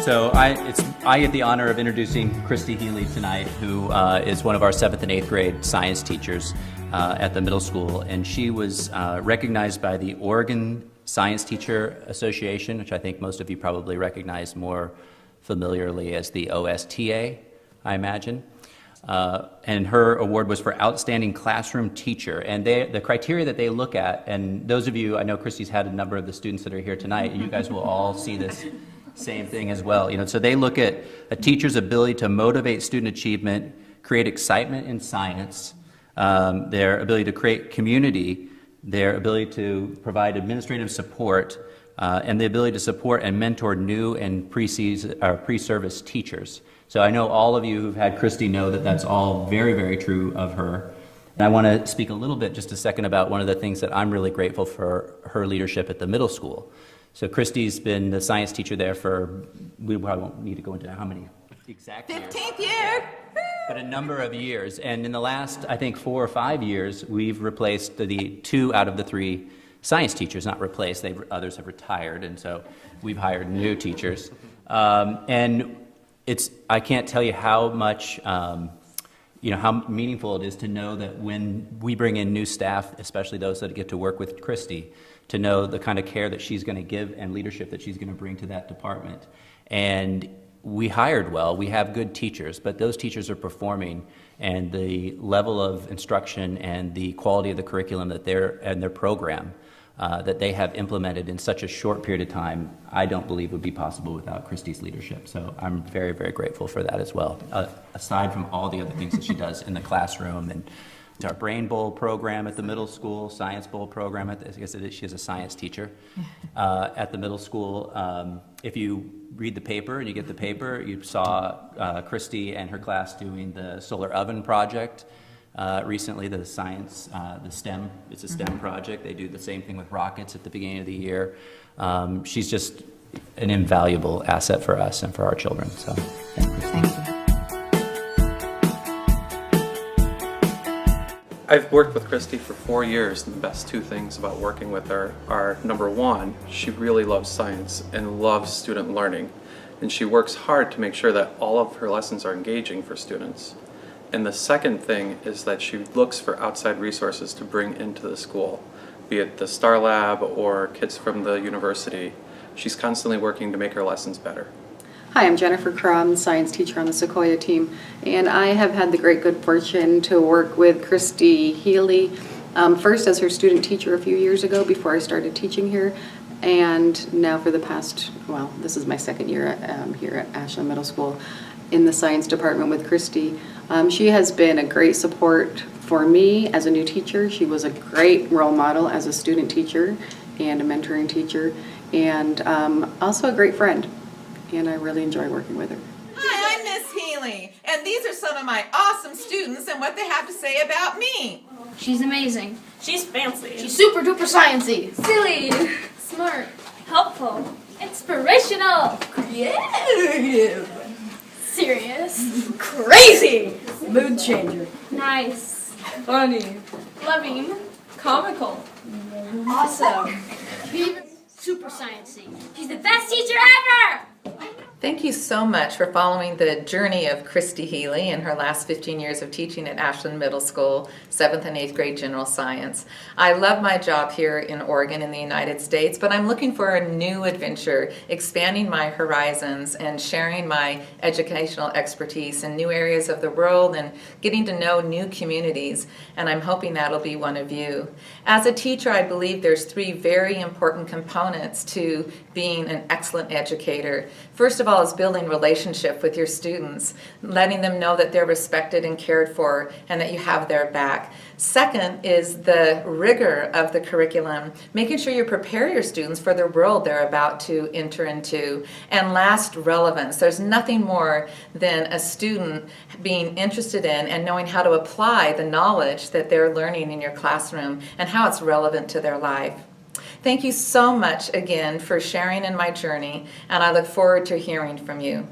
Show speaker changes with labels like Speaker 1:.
Speaker 1: I get the honor of introducing Kristi Healy tonight, who is one of our 7th and 8th grade science teachers at the middle school, and she was recognized by the Oregon Science Teacher Association, which I think most of you probably recognize more familiarly as the OSTA, I imagine. And her award was for Outstanding Classroom Teacher. And the criteria that they look at, and those of you, I know Kristi's had a number of the students that are here tonight, you guys will all see this same thing as well. So they look at a teacher's ability to motivate student achievement, create excitement in science, their ability to create community, their ability to provide administrative support, and the ability to support and mentor new and pre-service teachers. So I know all of you who've had Kristi know that that's all very, very true of her. And I want to speak a little bit, just a second, about one of the things that I'm really grateful for her leadership at the middle school. So Kristi's been the science teacher there for, we probably won't need to go into how many exact
Speaker 2: 15th year!
Speaker 1: But a number of years. And in the last, I think, 4 or 5 years, we've replaced the 2 out of the 3 science teachers, not replaced, others have retired, and so we've hired new teachers. And I can't tell you how much, how meaningful it is to know that when we bring in new staff, especially those that get to work with Kristi, to know the kind of care that she's going to give and leadership that she's going to bring to that department. And we hired well, we have good teachers, but those teachers are performing, and the level of instruction and the quality of the curriculum that their program that they have implemented in such a short period of time, I don't believe would be possible without Kristi's leadership. So I'm very, very grateful for that as well, aside from all the other things that she does in the classroom, and our Brain Bowl program at the middle school, Science Bowl program, I guess she is a science teacher at the middle school. If you read the paper and you get the paper, you saw Kristi and her class doing the solar oven project. Recently, the STEM, it's a STEM project. They do the same thing with rockets at the beginning of the year. She's just an invaluable asset for us and for our children. So,
Speaker 2: Thank you.
Speaker 3: I've worked with Kristi for 4 years, and the best 2 things about working with her are, number 1, she really loves science and loves student learning, and she works hard to make sure that all of her lessons are engaging for students. And the second thing is that she looks for outside resources to bring into the school, be it the Star Lab or kids from the university. She's constantly working to make her lessons better.
Speaker 4: Hi, I'm Jennifer Crum, the science teacher on the Sequoia team, and I have had the great good fortune to work with Kristi Healy, first as her student teacher a few years ago before I started teaching here, and now for the past, this is my 2nd year here at Ashland Middle School in the science department with Kristi. She has been a great support for me as a new teacher. She was a great role model as a student teacher and a mentoring teacher, and also a great friend. And I really enjoy working with her.
Speaker 2: Hi, I'm Miss Healy, and these are some of my awesome students and what they have to say about me.
Speaker 5: She's amazing.
Speaker 6: She's fancy.
Speaker 5: She's super duper sciencey.
Speaker 6: Silly. Smart. Helpful. Inspirational.
Speaker 5: Creative.
Speaker 6: Serious.
Speaker 5: Crazy. Mood changer.
Speaker 6: Nice.
Speaker 5: Funny.
Speaker 6: Loving.
Speaker 5: Comical.
Speaker 6: Awesome.
Speaker 5: Super sciencey. She's the best teacher ever!
Speaker 2: Thank you so much for following the journey of Kristi Healy in her last 15 years of teaching at Ashland Middle School, 7th and 8th grade general science. I love my job here in Oregon in the United States, but I'm looking for a new adventure, expanding my horizons and sharing my educational expertise in new areas of the world and getting to know new communities, and I'm hoping that'll be one of you. As a teacher, I believe there's 3 very important components to being an excellent educator. First of all is building relationship with your students, letting them know that they're respected and cared for and that you have their back. Second is the rigor of the curriculum, making sure you prepare your students for the world they're about to enter into. And last, relevance. There's nothing more than a student being interested in and knowing how to apply the knowledge that they're learning in your classroom and how it's relevant to their life. Thank you so much again for sharing in my journey, and I look forward to hearing from you.